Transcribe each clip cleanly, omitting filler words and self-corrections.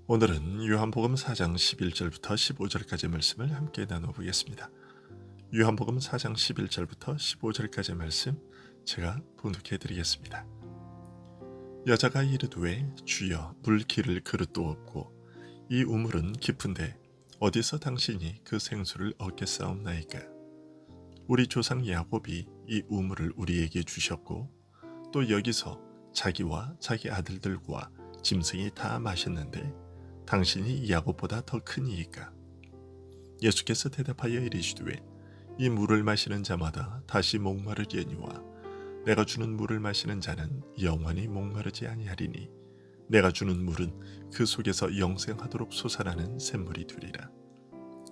오늘은 요한복음 4장 11절부터 15절까지 말씀을 함께 나눠보겠습니다. 요한복음 4장 11절부터 15절까지 말씀 제가 봉독해 드리겠습니다. 여자가 이르되 주여 물 기를 그릇도 없고 이 우물은 깊은데 어디서 당신이 그 생수를 얻겠사옵나이까. 우리 조상 야곱이 이 우물을 우리에게 주셨고 또 여기서 자기와 자기 아들들과 짐승이 다 마셨는데 당신이 야곱보다 더 크니이까. 예수께서 대답하여 이르시되 이 물을 마시는 자마다 다시 목마르리니와 내가 주는 물을 마시는 자는 영원히 목마르지 아니하리니 내가 주는 물은 그 속에서 영생하도록 솟아나는 샘물이 되리라.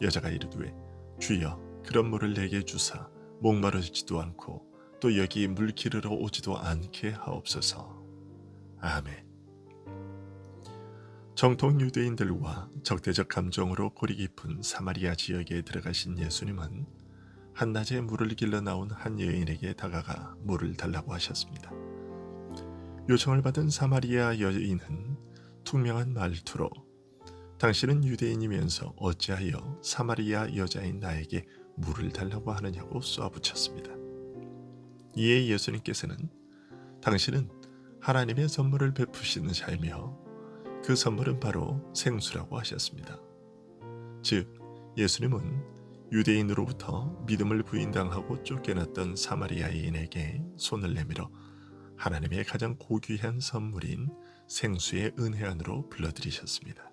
여자가 이르되 주여 그런 물을 내게 주사 목마르지도 않고 또 여기 물 기르러 오지도 않게 하옵소서. 아멘. 정통 유대인들과 적대적 감정으로 골이 깊은 사마리아 지역에 들어가신 예수님은 한낮에 물을 길러 나온 한 여인에게 다가가 물을 달라고 하셨습니다. 요청을 받은 사마리아 여인은 투명한 말투로 당신은 유대인이면서 어찌하여 사마리아 여자인 나에게 물을 달라고 하느냐고 쏘아붙였습니다. 이에 예수님께서는 당신은 하나님의 선물을 베푸시는 자이며 그 선물은 바로 생수라고 하셨습니다. 즉 예수님은 유대인으로부터 믿음을 부인당하고 쫓겨났던 사마리아인에게 손을 내밀어 하나님의 가장 고귀한 선물인 생수의 은혜 안으로 불러들이셨습니다.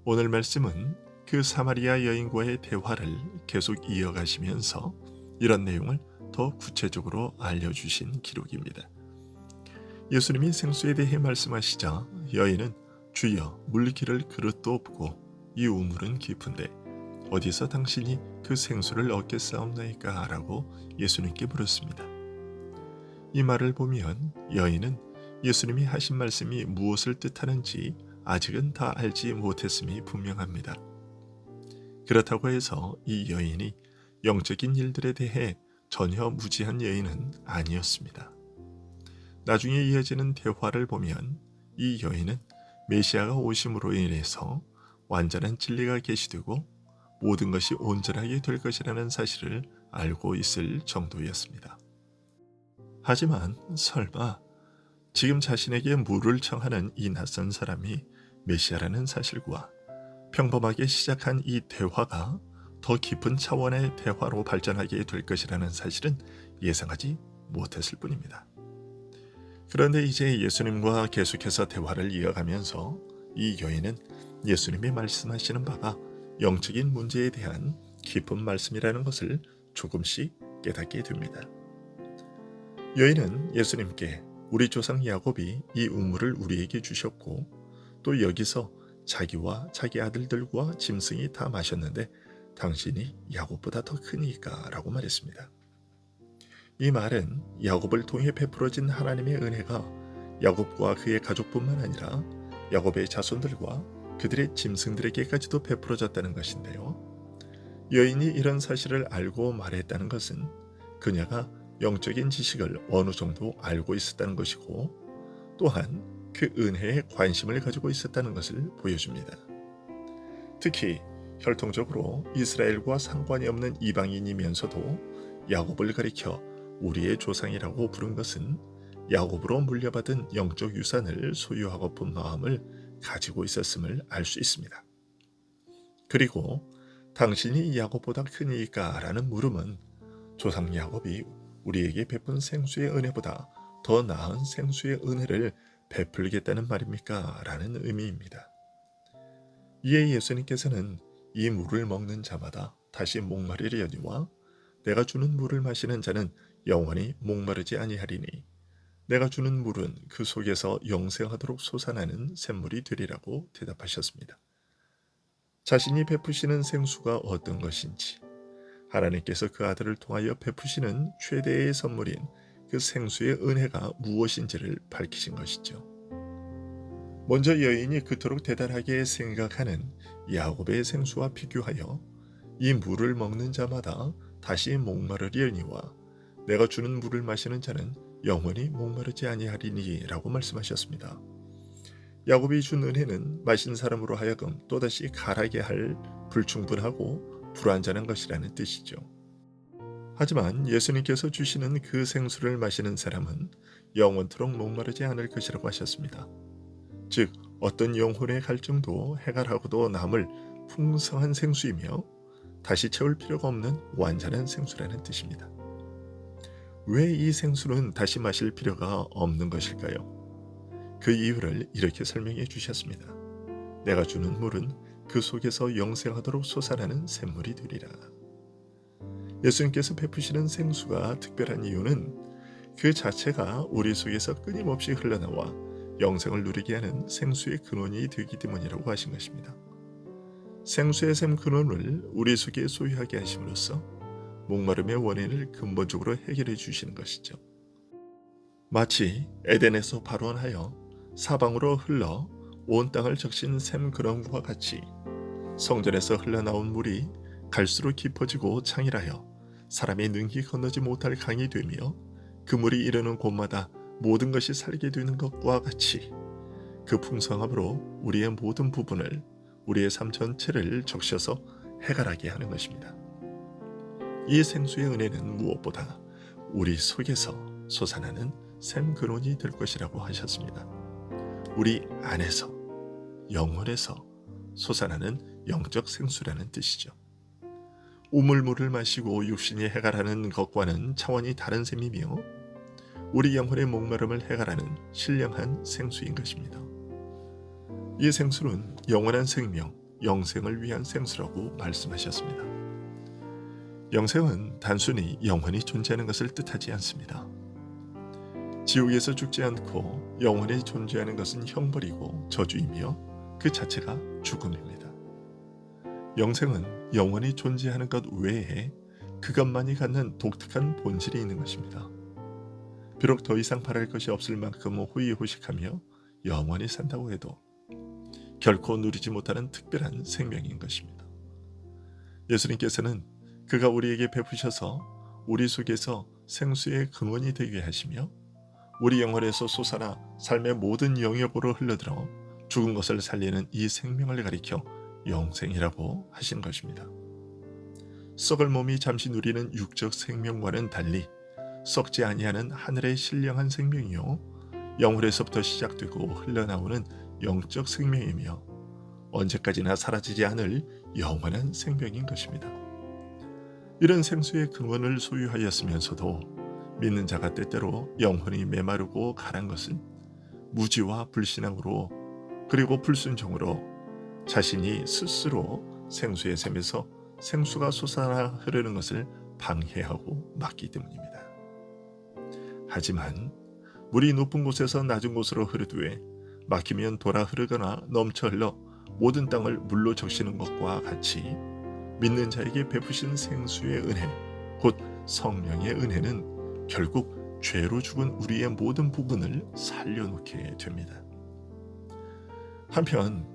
오늘 말씀은 그 사마리아 여인과의 대화를 계속 이어가시면서 이런 내용을 더 구체적으로 알려주신 기록입니다. 예수님이 생수에 대해 말씀하시자 여인은 주여 물 기를 그릇도 없고 이 우물은 깊은데 어디서 당신이 그 생수를 얻겠사옵나이까 라고 예수님께 물었습니다. 이 말을 보면 여인은 예수님이 하신 말씀이 무엇을 뜻하는지 아직은 다 알지 못했음이 분명합니다. 그렇다고 해서 이 여인이 영적인 일들에 대해 전혀 무지한 여인은 아니었습니다. 나중에 이어지는 대화를 보면 이 여인은 메시아가 오심으로 인해서 완전한 진리가 계시되고 모든 것이 온전하게 될 것이라는 사실을 알고 있을 정도였습니다. 하지만 설마 지금 자신에게 물을 청하는 이 낯선 사람이 메시아라는 사실과 평범하게 시작한 이 대화가 더 깊은 차원의 대화로 발전하게 될 것이라는 사실은 예상하지 못했을 뿐입니다. 그런데 이제 예수님과 계속해서 대화를 이어가면서 이 여인은 예수님이 말씀하시는 바가 영적인 문제에 대한 깊은 말씀이라는 것을 조금씩 깨닫게 됩니다. 여인은 예수님께 우리 조상 야곱이 이 우물을 우리에게 주셨고 또 여기서 자기와 자기 아들들과 짐승이 다 마셨는데 당신이 야곱보다 더 크니까 라고 말했습니다. 이 말은 야곱을 통해 베풀어진 하나님의 은혜가 야곱과 그의 가족뿐만 아니라 야곱의 자손들과 그들의 짐승들에게까지도 베풀어졌다는 것인데요. 여인이 이런 사실을 알고 말했다는 것은 그녀가 영적인 지식을 어느 정도 알고 있었다는 것이고 또한 그 은혜에 관심을 가지고 있었다는 것을 보여줍니다. 특히 혈통적으로 이스라엘과 상관이 없는 이방인이면서도 야곱을 가리켜 우리의 조상이라고 부른 것은 야곱으로 물려받은 영적 유산을 소유하고픈 마음을 가지고 있었음을 알 수 있습니다. 그리고 당신이 야곱보다 크니까 라는 물음은 조상 야곱이 우리에게 베푼 생수의 은혜보다 더 나은 생수의 은혜를 베풀겠다는 말입니까? 라는 의미입니다. 이에 예수님께서는 이 물을 먹는 자마다 다시 목마르려니와 내가 주는 물을 마시는 자는 영원히 목마르지 아니하리니 내가 주는 물은 그 속에서 영생하도록 솟아나는 샘물이 되리라고 대답하셨습니다. 자신이 베푸시는 생수가 어떤 것인지 하나님께서 그 아들을 통하여 베푸시는 최대의 선물인 그 생수의 은혜가 무엇인지를 밝히신 것이죠. 먼저 여인이 그토록 대단하게 생각하는 야곱의 생수와 비교하여 이 물을 먹는 자마다 다시 목마르리니와 내가 주는 물을 마시는 자는 영원히 목마르지 아니하리니 라고 말씀하셨습니다. 야곱이 준 은혜는 마신 사람으로 하여금 또다시 가라게 할 불충분하고 불완전한 것이라는 뜻이죠. 하지만 예수님께서 주시는 그 생수를 마시는 사람은 영원토록 목마르지 않을 것이라고 하셨습니다. 즉 어떤 영혼의 갈증도 해갈하고도 남을 풍성한 생수이며 다시 채울 필요가 없는 완전한 생수라는 뜻입니다. 왜 이 생수는 다시 마실 필요가 없는 것일까요? 그 이유를 이렇게 설명해 주셨습니다. 내가 주는 물은 그 속에서 영생하도록 솟아나는 샘물이 되리라. 예수님께서 베푸시는 생수가 특별한 이유는 그 자체가 우리 속에서 끊임없이 흘러나와 영생을 누리게 하는 생수의 근원이 되기 때문이라고 하신 것입니다. 생수의 샘 근원을 우리 속에 소유하게 하심으로써 목마름의 원인을 근본적으로 해결해 주시는 것이죠. 마치 에덴에서 발원하여 사방으로 흘러 온 땅을 적신 샘 근원과 같이 성전에서 흘러나온 물이 갈수록 깊어지고 창일하여 사람이 능히 건너지 못할 강이 되며 그 물이 이르는 곳마다 모든 것이 살게 되는 것과 같이 그 풍성함으로 우리의 모든 부분을 우리의 삶 전체를 적셔서 해갈하게 하는 것입니다. 이 생수의 은혜는 무엇보다 우리 속에서 솟아나는 샘 근원이 될 것이라고 하셨습니다. 우리 안에서 영혼에서 솟아나는 영적 생수라는 뜻이죠. 우물물을 마시고 육신이 해갈하는 것과는 차원이 다른 셈이며 우리 영혼의 목마름을 해갈하는 신령한 생수인 것입니다. 이 생수는 영원한 생명, 영생을 위한 생수라고 말씀하셨습니다. 영생은 단순히 영원히 존재하는 것을 뜻하지 않습니다. 지옥에서 죽지 않고 영원히 존재하는 것은 형벌이고 저주이며 그 자체가 죽음입니다. 영생은 영원히 존재하는 것 외에 그것만이 갖는 독특한 본질이 있는 것입니다. 비록 더 이상 바랄 것이 없을 만큼 호의호식하며 영원히 산다고 해도 결코 누리지 못하는 특별한 생명인 것입니다. 예수님께서는 그가 우리에게 베푸셔서 우리 속에서 생수의 근원이 되게 하시며 우리 영혼에서 솟아나 삶의 모든 영역으로 흘러들어 죽은 것을 살리는 이 생명을 가리켜 영생이라고 하신 것입니다. 썩을 몸이 잠시 누리는 육적 생명과는 달리 썩지 아니하는 하늘의 신령한 생명이요 영혼에서부터 시작되고 흘러나오는 영적 생명이며 언제까지나 사라지지 않을 영원한 생명인 것입니다. 이런 생수의 근원을 소유하였으면서도 믿는 자가 때때로 영혼이 메마르고 가란 것은 무지와 불신앙으로 그리고 불순종으로 자신이 스스로 생수의 샘에서 생수가 솟아나 흐르는 것을 방해하고 막기 때문입니다. 하지만 물이 높은 곳에서 낮은 곳으로 흐르되 막히면 돌아 흐르거나 넘쳐 흘러 모든 땅을 물로 적시는 것과 같이 믿는 자에게 베푸신 생수의 은혜, 곧 성령의 은혜는 결국 죄로 죽은 우리의 모든 부분을 살려놓게 됩니다. 한편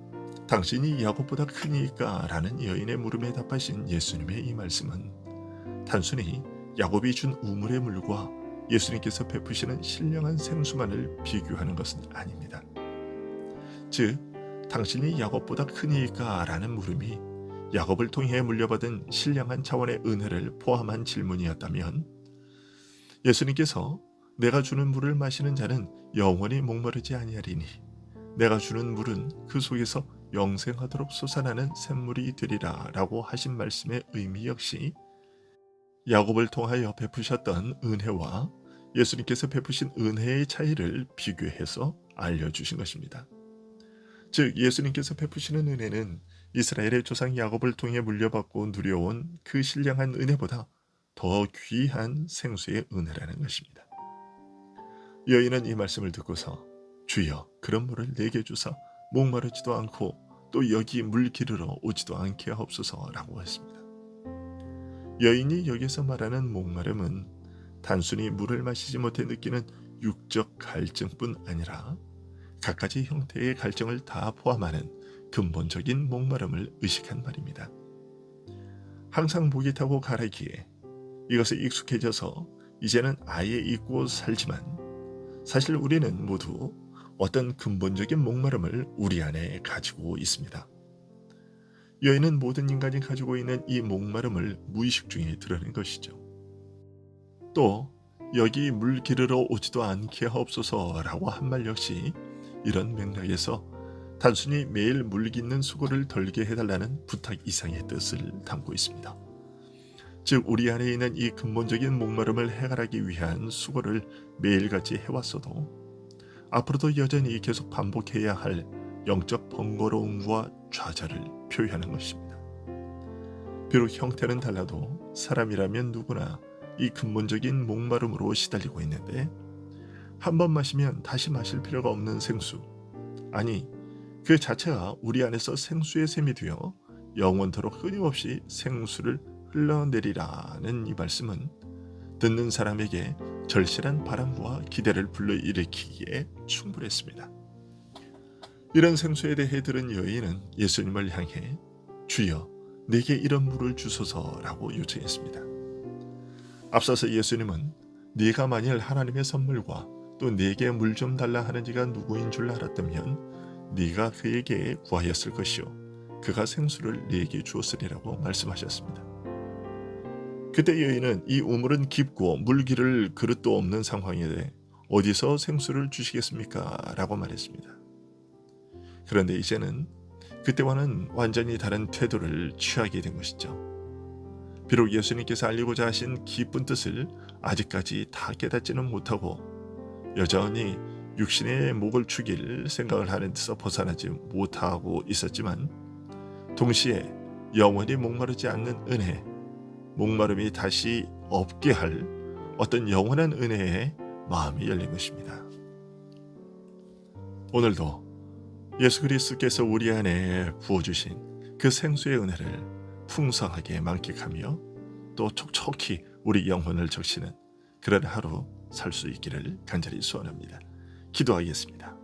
당신이 야곱보다 크니까? 라는 여인의 물음에 답하신 예수님의 이 말씀은 단순히 야곱이 준 우물의 물과 예수님께서 베푸시는 신령한 생수만을 비교하는 것은 아닙니다. 즉 당신이 야곱보다 크니까? 라는 물음이 야곱을 통해 물려받은 신령한 차원의 은혜를 포함한 질문이었다면 예수님께서 내가 주는 물을 마시는 자는 영원히 목마르지 아니하리니 내가 주는 물은 그 속에서 영생하도록 솟아나는 샘물이 되리라 라고 하신 말씀의 의미 역시 야곱을 통하여 베푸셨던 은혜와 예수님께서 베푸신 은혜의 차이를 비교해서 알려주신 것입니다. 즉 예수님께서 베푸시는 은혜는 이스라엘의 조상 야곱을 통해 물려받고 누려온 그 신령한 은혜보다 더 귀한 생수의 은혜라는 것입니다. 여인은 이 말씀을 듣고서 주여 그런 물을 내게 주사 목마르지도 않고 또 여기 물 기르러 오지도 않게 하옵소서라고 했습니다. 여인이 여기서 말하는 목마름은 단순히 물을 마시지 못해 느끼는 육적 갈증뿐 아니라 갖가지 형태의 갈증을 다 포함하는 근본적인 목마름을 의식한 말입니다. 항상 목이 타고 가라기에 이것에 익숙해져서 이제는 아예 잊고 살지만 사실 우리는 모두 어떤 근본적인 목마름을 우리 안에 가지고 있습니다. 여인은 모든 인간이 가지고 있는 이 목마름을 무의식 중에 드러낸 것이죠. 또 여기 물 기르러 오지도 않게 하옵소서라고 한 말 역시 이런 맥락에서 단순히 매일 물 깃는 수고를 덜게 해달라는 부탁 이상의 뜻을 담고 있습니다. 즉 우리 안에 있는 이 근본적인 목마름을 해결하기 위한 수고를 매일같이 해왔어도 앞으로도 여전히 계속 반복해야 할 영적 번거로움과 좌절을 표현하는 것입니다. 비록 형태는 달라도 사람이라면 누구나 이 근본적인 목마름으로 시달리고 있는데 한 번 마시면 다시 마실 필요가 없는 생수, 아니 그 자체가 우리 안에서 생수의 샘이 되어 영원토록 끊임없이 생수를 흘러내리라는 이 말씀은 듣는 사람에게 절실한 바람과 기대를 불러일으키기에 충분했습니다. 이런 생수에 대해 들은 여인은 예수님을 향해 주여 내게 이런 물을 주소서라고 요청했습니다. 앞서서 예수님은 네가 만일 하나님의 선물과 또 내게 물 좀 달라 하는 이가 누구인 줄 알았다면 네가 그에게 구하였을 것이요 그가 생수를 네게 주었으리라고 말씀하셨습니다. 그때 여인은 이 우물은 깊고 물 기를 그릇도 없는 상황인데 어디서 생수를 주시겠습니까? 라고 말했습니다. 그런데 이제는 그때와는 완전히 다른 태도를 취하게 된 것이죠. 비록 예수님께서 알리고자 하신 깊은 뜻을 아직까지 다 깨닫지는 못하고 여전히 육신의 목을 축일 생각을 하는 데서 벗어나지 못하고 있었지만 동시에 영원히 목마르지 않는 은혜, 목마름이 다시 없게 할 어떤 영원한 은혜에 마음이 열린 것입니다. 오늘도 예수 그리스도께서 우리 안에 부어주신 그 생수의 은혜를 풍성하게 만끽하며 또 촉촉히 우리 영혼을 적시는 그런 하루 살 수 있기를 간절히 소원합니다. 기도하겠습니다.